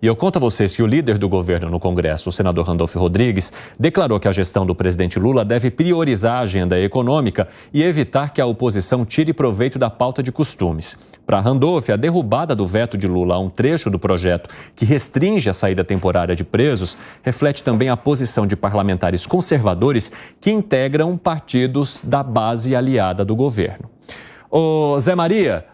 E eu conto a vocês que o líder do governo no Congresso, o senador Randolph Rodrigues, declarou que a gestão do presidente Lula deve priorizar a agenda econômica e evitar que a oposição tire proveito da pauta de costumes. Para Randolph, a derrubada do veto de Lula a um trecho do projeto que restringe a saída temporária de presos reflete também a posição de parlamentares conservadores que integram partidos da base aliada do governo. Ô Zé Maria,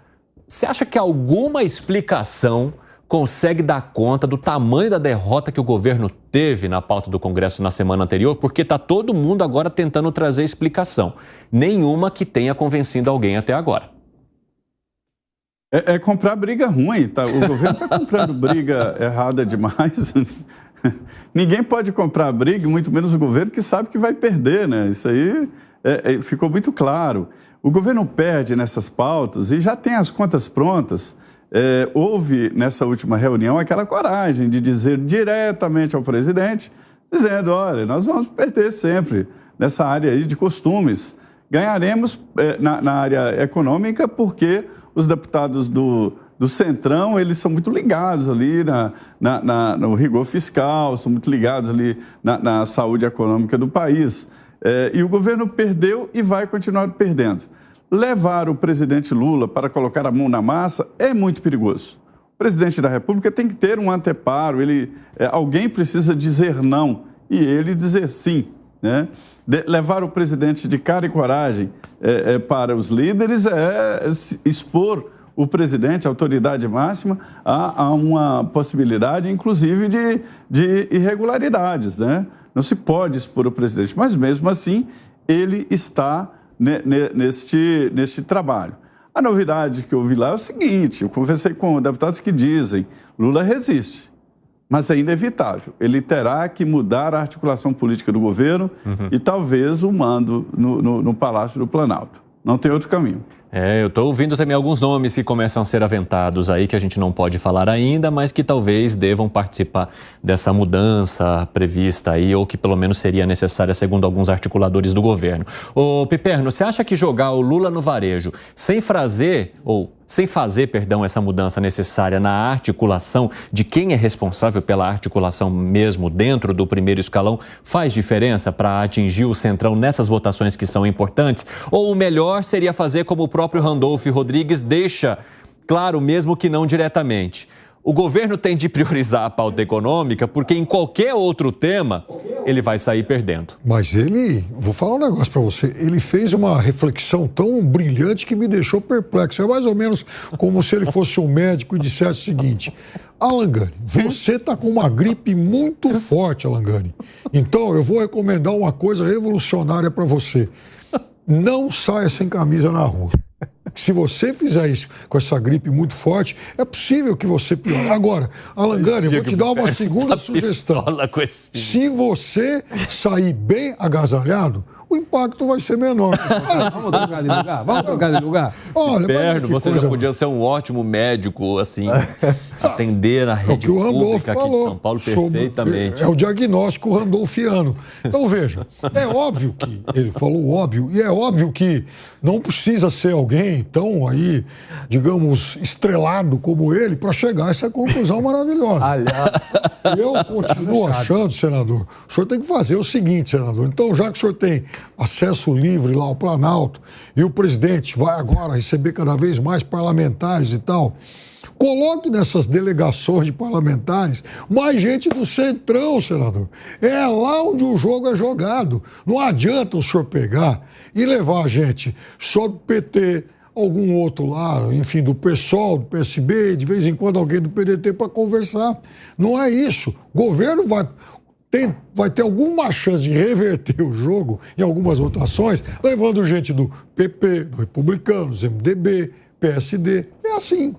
você acha que alguma explicação consegue dar conta do tamanho da derrota que o governo teve na pauta do Congresso na semana anterior? Porque está todo mundo agora tentando trazer explicação. Nenhuma que tenha convencido alguém até agora. É comprar briga ruim, tá? O governo está comprando briga errada demais. Ninguém pode comprar briga, muito menos o governo que sabe que vai perder, né? Isso aí ficou muito claro. O governo perde nessas pautas e já tem as contas prontas. Houve, nessa última reunião, aquela coragem de dizer diretamente ao presidente, dizendo, olha, nós vamos perder sempre nessa área aí de costumes. Ganharemos na área econômica porque os deputados do Centrão, eles são muito ligados ali no rigor fiscal, são muito ligados ali na saúde econômica do país. E o governo perdeu e vai continuar perdendo. Levar o presidente Lula para colocar a mão na massa é muito perigoso. O presidente da República tem que ter um anteparo, alguém precisa dizer não e ele dizer sim, né? Levar o presidente de cara e coragem para os líderes expor o presidente, a autoridade máxima, a uma possibilidade, inclusive, de irregularidades, né? Não se pode expor o presidente, mas mesmo assim ele está neste trabalho. A novidade que eu vi lá é o seguinte, eu conversei com deputados que dizem, Lula resiste, mas é inevitável. Ele terá que mudar a articulação política do governo e talvez o mando no Palácio do Planalto. Não tem outro caminho. Eu estou ouvindo também alguns nomes que começam a ser aventados aí, que a gente não pode falar ainda, mas que talvez devam participar dessa mudança prevista aí, ou que pelo menos seria necessária, segundo alguns articuladores do governo. Ô Piperno, você acha que jogar o Lula no varejo sem fazer essa mudança necessária na articulação de quem é responsável pela articulação mesmo dentro do primeiro escalão faz diferença para atingir o Centrão nessas votações que são importantes? Ou o melhor seria fazer como o próprio Randolph Rodrigues deixa claro, mesmo que não diretamente? O governo tem de priorizar a pauta econômica porque em qualquer outro tema ele vai sair perdendo. Mas vou falar um negócio para você, ele fez uma reflexão tão brilhante que me deixou perplexo. É mais ou menos como se ele fosse um médico e dissesse o seguinte, Alan Gani, você está com uma gripe muito forte, Alan Gani. Então eu vou recomendar uma coisa revolucionária para você. Não saia sem camisa na rua. Se você fizer isso com essa gripe muito forte, é possível que você piore. Agora, Alan Gani, eu vou te dar uma segunda sugestão. Se você sair bem agasalhado, o impacto vai ser menor. Vamos trocar de lugar? Vamos trocar de lugar? Olha, Piperno, você já podia ser um ótimo médico, assim, atender a rede pública aqui de São Paulo perfeitamente. É o diagnóstico randolfiano. Então, veja, é óbvio que, ele falou óbvio, e é óbvio que não precisa ser alguém tão aí, digamos, estrelado como ele para chegar a essa conclusão maravilhosa. Eu continuo achando, senador, o senhor tem que fazer o seguinte, senador. Então, já que o senhor tem acesso livre lá ao Planalto e o presidente vai agora receber cada vez mais parlamentares e tal, coloque nessas delegações de parlamentares mais gente do Centrão, senador. É lá onde o jogo é jogado. Não adianta o senhor pegar e levar a gente só do PT, algum outro lá, enfim, do PSOL, do PSB, de vez em quando alguém do PDT para conversar. Não é isso. O governo vai ter alguma chance de reverter o jogo em algumas votações, levando gente do PP, do Republicanos, MDB, PSD. É assim.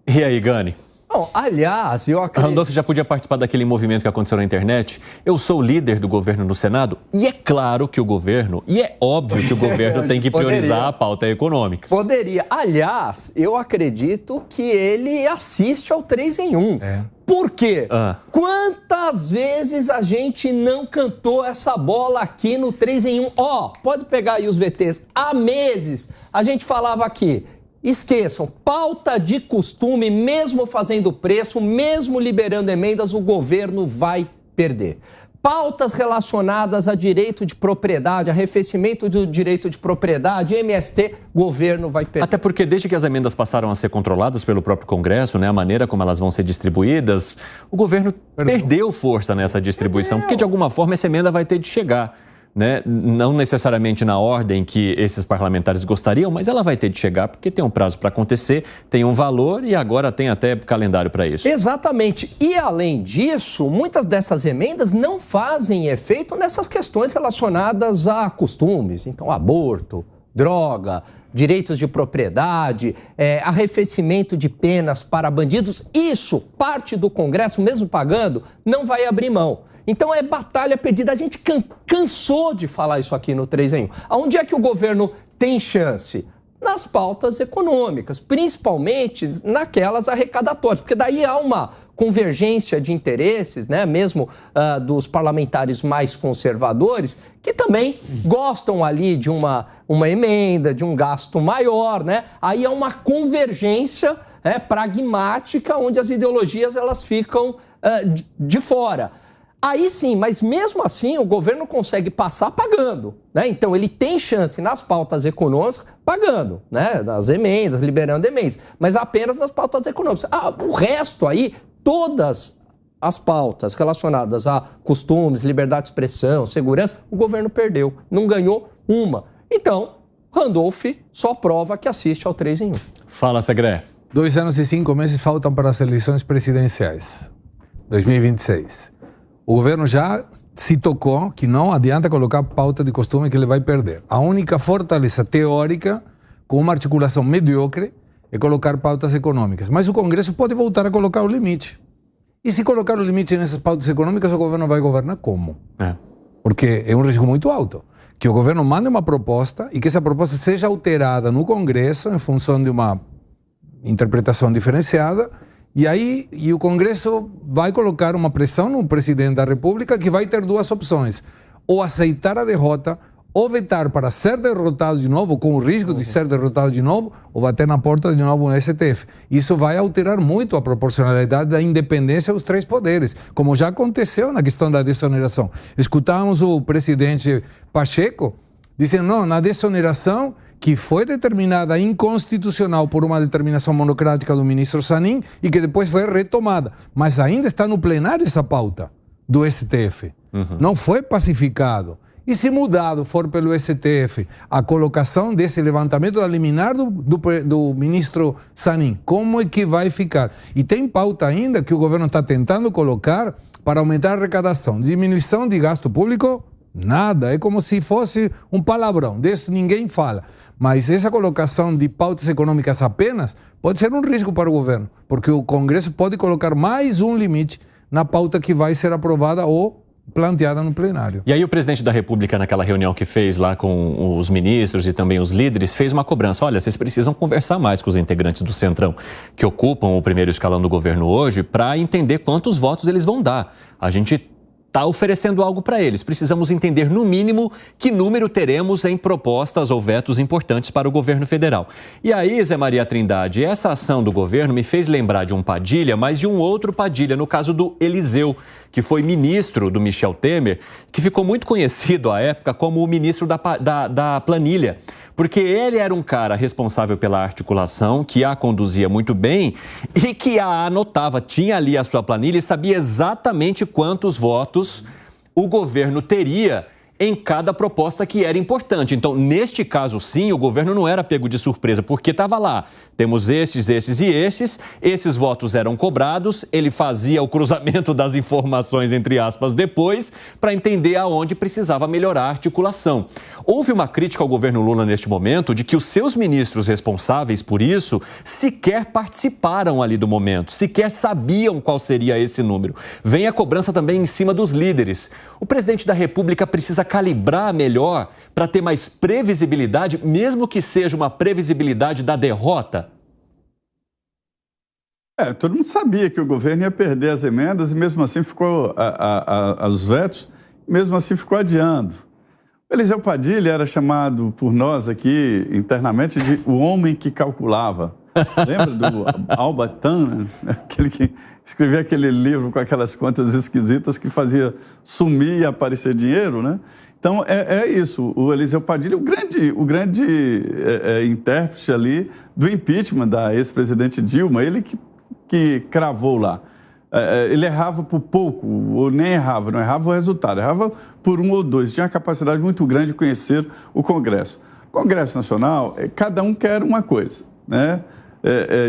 E aí, Gani? Não, aliás, eu acredito... Randolph já podia participar daquele movimento que aconteceu na internet. Eu sou o líder do governo no Senado e é claro que o governo, e é óbvio que o governo tem que priorizar a pauta econômica. Poderia. Aliás, eu acredito que ele assiste ao 3 em 1. Por quê? Quantas vezes a gente não cantou essa bola aqui no 3 em 1? Pode pegar aí os VTs. Há meses a gente falava aqui, esqueçam, pauta de costume, mesmo fazendo preço, mesmo liberando emendas, o governo vai perder. Pautas relacionadas a direito de propriedade, arrefecimento do direito de propriedade, MST, governo vai perder. Até porque desde que as emendas passaram a ser controladas pelo próprio Congresso, né, a maneira como elas vão ser distribuídas, o governo perdeu força nessa distribuição, porque de alguma forma essa emenda vai ter de chegar. Né? Não necessariamente na ordem que esses parlamentares gostariam, mas ela vai ter de chegar porque tem um prazo para acontecer, tem um valor e agora tem até calendário para isso. Exatamente. E além disso, muitas dessas emendas não fazem efeito nessas questões relacionadas a costumes. Então, aborto, droga, direitos de propriedade, arrefecimento de penas para bandidos. Isso, parte do Congresso, mesmo pagando, não vai abrir mão. Então é batalha perdida. A gente cansou de falar isso aqui no 3 em 1. Aonde é que o governo tem chance? Nas pautas econômicas, principalmente naquelas arrecadatórias, porque daí há uma convergência de interesses, né, mesmo dos parlamentares mais conservadores, que também gostam ali de uma emenda, de um gasto maior, né? Aí há uma convergência pragmática, onde as ideologias elas ficam de fora. Aí sim, mas mesmo assim o governo consegue passar pagando, né? Então ele tem chance nas pautas econômicas pagando, né? Nas emendas, liberando emendas, mas apenas nas pautas econômicas. O resto aí, todas as pautas relacionadas a costumes, liberdade de expressão, segurança, o governo perdeu, não ganhou uma. Então, Randolph só prova que assiste ao 3 em 1. Fala, Segré. 2 anos e 5 meses faltam para as eleições presidenciais, 2026. O governo já se tocou que não adianta colocar pauta de costume que ele vai perder. A única fortaleza teórica, com uma articulação mediocre, é colocar pautas econômicas. Mas o Congresso pode voltar a colocar o limite. E se colocar o limite nessas pautas econômicas, o governo vai governar como? Porque é um risco muito alto. Que o governo mande uma proposta e que essa proposta seja alterada no Congresso em função de uma interpretação diferenciada. E aí o Congresso vai colocar uma pressão no presidente da República, que vai ter duas opções: ou aceitar a derrota, ou vetar para ser derrotado de novo, com o risco de ser derrotado de novo, ou bater na porta de novo no STF. Isso vai alterar muito a proporcionalidade da independência dos 3 poderes, como já aconteceu na questão da desoneração. Escutamos o presidente Pacheco dizendo, não, na desoneração, que foi determinada inconstitucional por uma determinação monocrática do ministro Zanin e que depois foi retomada. Mas ainda está no plenário essa pauta do STF. Não foi pacificado. E se mudado for pelo STF a colocação desse levantamento da liminar do ministro Zanin, como é que vai ficar? E tem pauta ainda que o governo está tentando colocar para aumentar a arrecadação. Diminuição de gasto público, nada. É como se fosse um palavrão. Desse ninguém fala. Mas essa colocação de pautas econômicas apenas pode ser um risco para o governo, porque o Congresso pode colocar mais um limite na pauta que vai ser aprovada ou planteada no plenário. E aí o presidente da República, naquela reunião que fez lá com os ministros e também os líderes, fez uma cobrança. Olha, vocês precisam conversar mais com os integrantes do Centrão, que ocupam o primeiro escalão do governo hoje, para entender quantos votos eles vão dar. A gente está oferecendo algo para eles. Precisamos entender, no mínimo, que número teremos em propostas ou vetos importantes para o governo federal. E aí, Zé Maria Trindade, essa ação do governo me fez lembrar de um Padilha, mas de um outro Padilha, no caso do Eliseu, que foi ministro do Michel Temer, que ficou muito conhecido à época como o ministro da planilha. Porque ele era um cara responsável pela articulação, que a conduzia muito bem e que a anotava, tinha ali a sua planilha e sabia exatamente quantos votos o governo teria em cada proposta que era importante. Então, neste caso, sim, o governo não era pego de surpresa, porque estava lá. Temos estes e esses votos eram cobrados, ele fazia o cruzamento das informações, entre aspas, depois, para entender aonde precisava melhorar a articulação. Houve uma crítica ao governo Lula neste momento de que os seus ministros responsáveis por isso sequer participaram ali do momento, sequer sabiam qual seria esse número. Vem a cobrança também em cima dos líderes. O presidente da República precisa calibrar melhor para ter mais previsibilidade, mesmo que seja uma previsibilidade da derrota? Todo mundo sabia que o governo ia perder as emendas e mesmo assim ficou os vetos, mesmo assim ficou adiando. Eliseu Padilha era chamado por nós aqui internamente de o homem que calculava. Lembra do Albatan, aquele que escrevia aquele livro com aquelas contas esquisitas que fazia sumir e aparecer dinheiro, né? Então, é isso. O Eliseu Padilha, o grande intérprete ali do impeachment da ex-presidente Dilma, ele que cravou lá. Ele errava por pouco, ou nem errava, não errava o resultado, errava por 1 ou 2. Tinha uma capacidade muito grande de conhecer o Congresso. O Congresso Nacional, cada um quer uma coisa, né?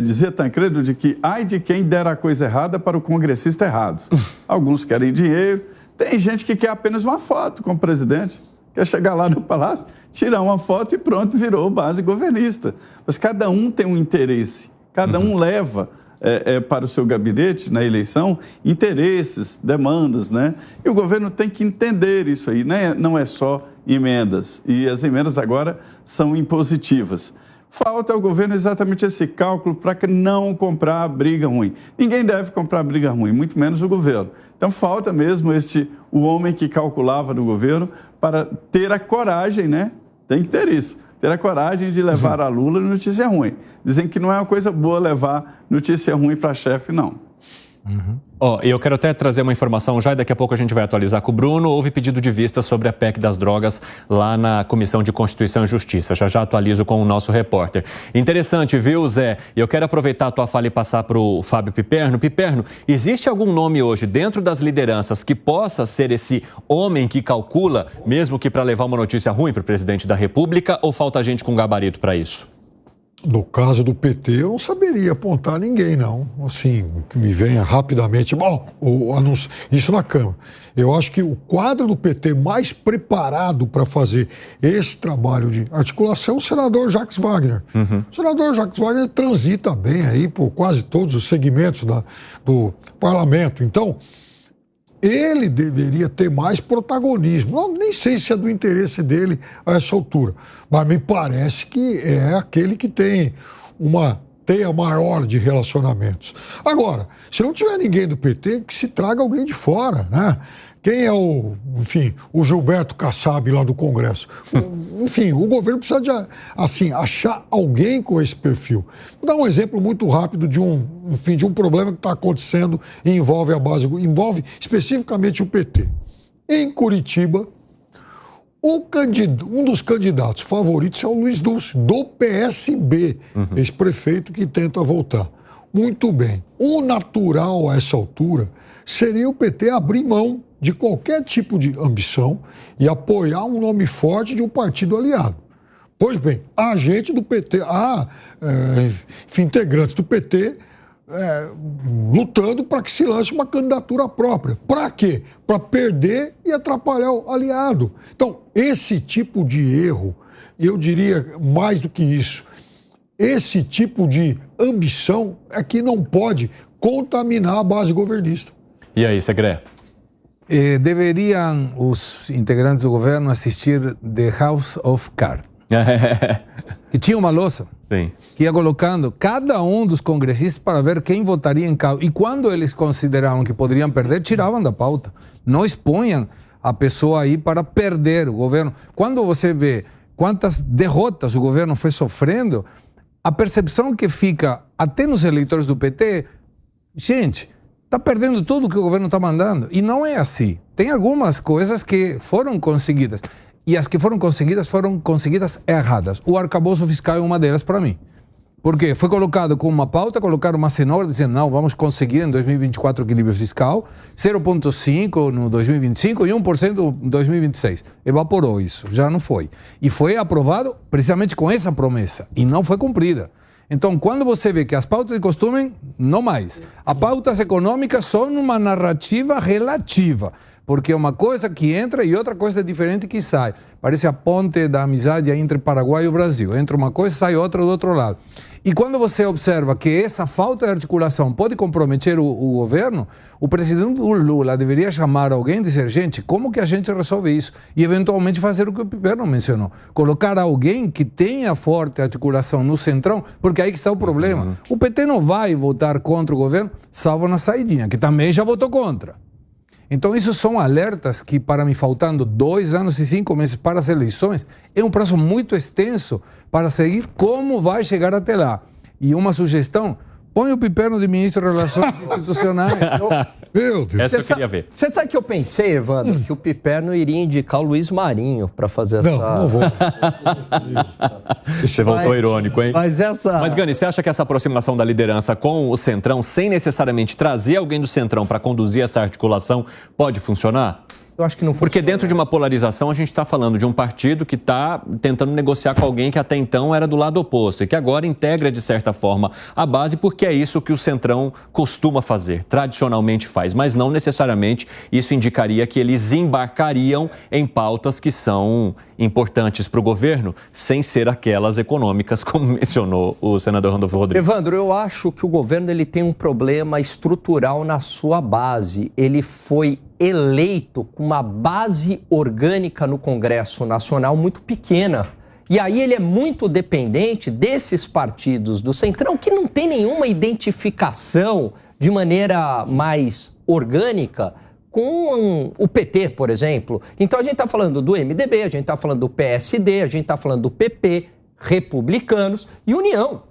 Dizia Tancredo de que ai de quem der a coisa errada para o congressista errado. Alguns querem dinheiro, tem gente que quer apenas uma foto com o presidente, quer chegar lá no palácio, tirar uma foto e pronto, virou base governista. Mas cada um tem um interesse, cada um leva para o seu gabinete, na eleição, interesses, demandas, né? E o governo tem que entender isso aí, né? Não é só emendas, e as emendas agora são impositivas. Falta ao governo exatamente esse cálculo para não comprar briga ruim. Ninguém deve comprar briga ruim, muito menos o governo. Então falta mesmo o homem que calculava no governo para ter a coragem, né? Tem que ter isso. Ter a coragem de levar a Lula notícia ruim. Dizem que não é uma coisa boa levar notícia ruim para chefe, não. E eu quero até trazer uma informação já, e daqui a pouco a gente vai atualizar com o Bruno. Houve pedido de vista sobre a PEC das drogas lá na Comissão de Constituição e Justiça. Já atualizo com o nosso repórter. Interessante, viu, Zé? E eu quero aproveitar a tua fala e passar para o Fábio Piperno. Piperno, existe algum nome hoje dentro das lideranças que possa ser esse homem que calcula, mesmo que para levar uma notícia ruim para o presidente da República, ou falta gente com gabarito para isso? No caso do PT, eu não saberia apontar ninguém, não. Assim, que me venha rapidamente. Bom, isso na Câmara. Eu acho que o quadro do PT mais preparado para fazer esse trabalho de articulação é o senador Jacques Wagner. O senador Jacques Wagner transita bem aí por quase todos os segmentos do parlamento. Então, ele deveria ter mais protagonismo. Não, nem sei se é do interesse dele a essa altura, mas me parece que é aquele que tem uma teia maior de relacionamentos. Agora, se não tiver ninguém do PT, que se traga alguém de fora, né? Quem é o Gilberto Kassab lá do Congresso? Enfim, o governo precisa de, assim, achar alguém com esse perfil. Vou dar um exemplo muito rápido de um problema que está acontecendo e envolve especificamente o PT. Em Curitiba, um dos candidatos favoritos é o Luiz Dulce, do PSB, ex-prefeito que tenta voltar. Muito bem. O natural a essa altura seria o PT abrir mão de qualquer tipo de ambição e apoiar um nome forte de um partido aliado. Pois bem, há gente do PT, integrantes do PT lutando para que se lance uma candidatura própria. Para quê? Para perder e atrapalhar o aliado. Então, esse tipo de erro, eu diria mais do que isso, esse tipo de ambição é que não pode contaminar a base governista. E aí, Segré? Deveriam os integrantes do governo assistir The House of Cards. Que tinha uma louça. Sim. Que ia colocando cada um dos congressistas para ver quem votaria em cada. E quando eles consideravam que poderiam perder, tiravam da pauta. Não expunham a pessoa aí para perder o governo. Quando você vê quantas derrotas o governo foi sofrendo, a percepção que fica até nos eleitores do PT, gente, está perdendo tudo que o governo está mandando. E não é assim. Tem algumas coisas que foram conseguidas. E as que foram conseguidas erradas. O arcabouço fiscal é uma delas para mim. Porque foi colocado com uma pauta, colocaram uma cenoura dizendo, não, vamos conseguir em 2024 equilíbrio fiscal, 0,5% no 2025 e 1% em 2026. Evaporou isso, já não foi. E foi aprovado precisamente com essa promessa. E não foi cumprida. Então, quando você vê que as pautas de costume, não mais. As pautas econômicas são uma narrativa relativa. Porque é uma coisa que entra e outra coisa diferente que sai. Parece a ponte da amizade entre Paraguai e o Brasil. Entra uma coisa, sai outra do outro lado. E quando você observa que essa falta de articulação pode comprometer o governo, o presidente Lula deveria chamar alguém e dizer, gente, como que a gente resolve isso? E eventualmente fazer o que o Piperno mencionou. Colocar alguém que tenha forte articulação no centrão, porque aí que está o problema. O PT não vai votar contra o governo, salvo na saidinha, que também já votou contra. Então, isso são alertas que, para mim, faltando 2 anos e 5 meses para as eleições, é um prazo muito extenso para seguir como vai chegar até lá. E uma sugestão, põe o Piperno de ministro de Relações Institucionais. Meu Deus. Essa eu queria ver. Você sabe que eu pensei, Evandro, que o Piperno iria indicar o Luiz Marinho para fazer essa... Não vou. Você voltou irônico, hein? Mas Gani, você acha que essa aproximação da liderança com o Centrão, sem necessariamente trazer alguém do Centrão para conduzir essa articulação, pode funcionar? Eu acho que não funciona. Porque dentro de uma polarização a gente está falando de um partido que está tentando negociar com alguém que até então era do lado oposto e que agora integra, de certa forma, a base, porque é isso que o Centrão costuma fazer, tradicionalmente faz, mas não necessariamente isso indicaria que eles embarcariam em pautas que são importantes para o governo, sem ser aquelas econômicas, como mencionou o senador Randolfo Rodrigues. Evandro, eu acho que o governo ele tem um problema estrutural na sua base. Ele foi eleito com uma base orgânica no Congresso Nacional muito pequena. E aí ele é muito dependente desses partidos do Centrão que não tem nenhuma identificação de maneira mais orgânica com o PT, por exemplo. Então a gente está falando do MDB, a gente está falando do PSD, a gente está falando do PP, Republicanos e União.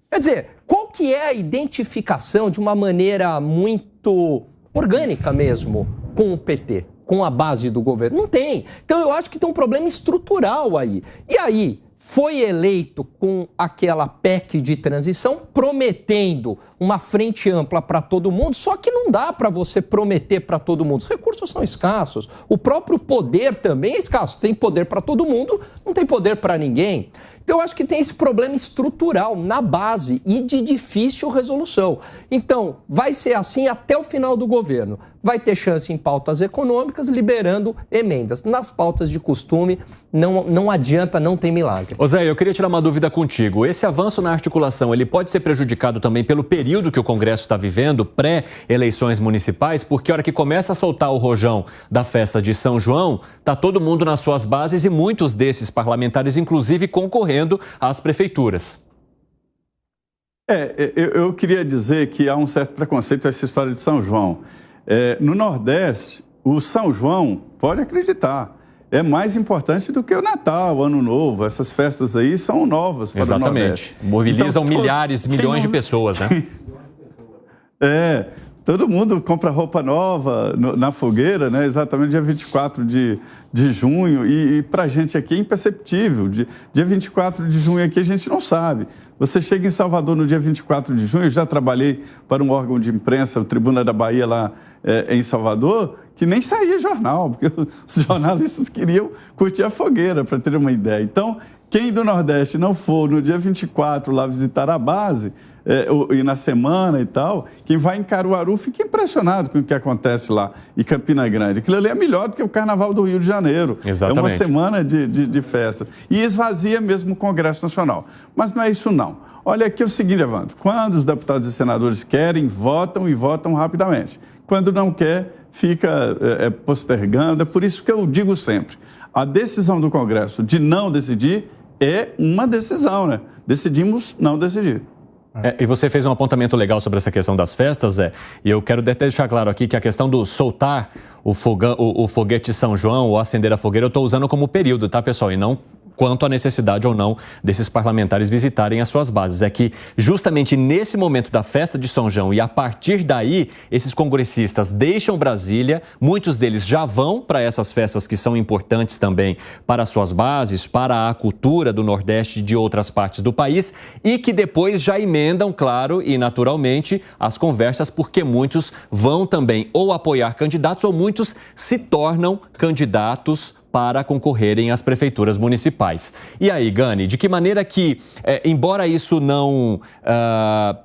Quer dizer, qual que é a identificação de uma maneira muito orgânica mesmo com o PT, com a base do governo? Não tem. Então eu acho que tem um problema estrutural aí. E aí, foi eleito com aquela PEC de transição, prometendo uma frente ampla para todo mundo, só que não dá para você prometer para todo mundo. Os recursos são escassos. O próprio poder também é escasso. Tem poder para todo mundo, não tem poder para ninguém. Então, eu acho que tem esse problema estrutural na base e de difícil resolução. Então, vai ser assim até o final do governo. Vai ter chance em pautas econômicas, liberando emendas. Nas pautas de costume, não adianta, não tem milagre. Ô Zé, eu queria tirar uma dúvida contigo. Esse avanço na articulação, ele pode ser prejudicado também pelo período que o Congresso está vivendo, pré-eleições municipais? Porque a hora que começa a soltar o rojão da festa de São João, está todo mundo nas suas bases e muitos desses parlamentares, inclusive, concorrendo às prefeituras. Eu queria dizer que há um certo preconceito a essa história de São João. No Nordeste, o São João, pode acreditar, é mais importante do que o Natal, o Ano Novo. Essas festas aí são novas para o Nordeste. Exatamente. Mobilizam então, milhares, milhões de pessoas, né? Todo mundo compra roupa nova na fogueira, né? Exatamente dia 24 de junho. E para a gente aqui é imperceptível. Dia 24 de junho aqui a gente não sabe. Você chega em Salvador no dia 24 de junho, eu já trabalhei para um órgão de imprensa, o Tribuna da Bahia lá em Salvador, que nem saía jornal, porque os jornalistas queriam curtir a fogueira, para ter uma ideia. Então, quem do Nordeste não for no dia 24 lá visitar a base, e na semana e tal, quem vai em Caruaru fica impressionado com o que acontece lá em Campina Grande. Aquilo ali é melhor do que o Carnaval do Rio de Janeiro. Exatamente. É uma semana de festa. E esvazia mesmo o Congresso Nacional. Mas não é isso não. Olha aqui o seguinte, Evandro, quando os deputados e senadores querem, votam e votam rapidamente. Quando não quer, fica postergando. É por isso que eu digo sempre, a decisão do Congresso de não decidir é uma decisão, né? Decidimos não decidir. E você fez um apontamento legal sobre essa questão das festas, Zé, e eu quero deixar claro aqui que a questão do soltar o foguete São João ou acender a fogueira, eu estou usando como período, tá, pessoal? E não quanto à necessidade ou não desses parlamentares visitarem as suas bases. É que justamente nesse momento da festa de São João e a partir daí, esses congressistas deixam Brasília, muitos deles já vão para essas festas que são importantes também para as suas bases, para a cultura do Nordeste e de outras partes do país e que depois já emendam, claro, e naturalmente, as conversas, porque muitos vão também ou apoiar candidatos ou muitos se tornam candidatos para concorrerem às prefeituras municipais. E aí, Gani, de que maneira que, embora isso não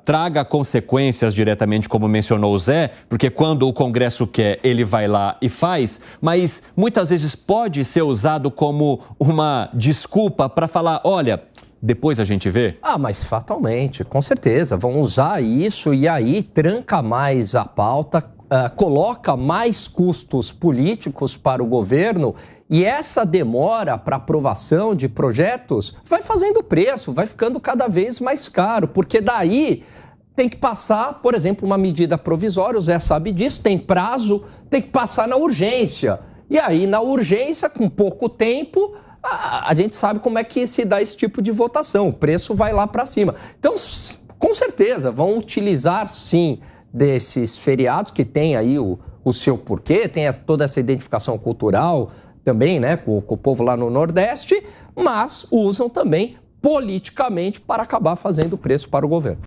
traga consequências diretamente, como mencionou o Zé, porque quando o Congresso quer, ele vai lá e faz, mas muitas vezes pode ser usado como uma desculpa para falar, olha, depois a gente vê? Mas fatalmente, com certeza. Vão usar isso e aí tranca mais a pauta, coloca mais custos políticos para o governo e essa demora para aprovação de projetos vai fazendo o preço, vai ficando cada vez mais caro, porque daí tem que passar, por exemplo, uma medida provisória, o Zé sabe disso, tem prazo, tem que passar na urgência. E aí, na urgência, com pouco tempo, a gente sabe como é que se dá esse tipo de votação. O preço vai lá para cima. Então, com certeza, vão utilizar, sim, desses feriados, que tem aí o seu porquê, tem toda essa identificação cultural também, né, com o povo lá no Nordeste, mas usam também politicamente para acabar fazendo preço para o governo.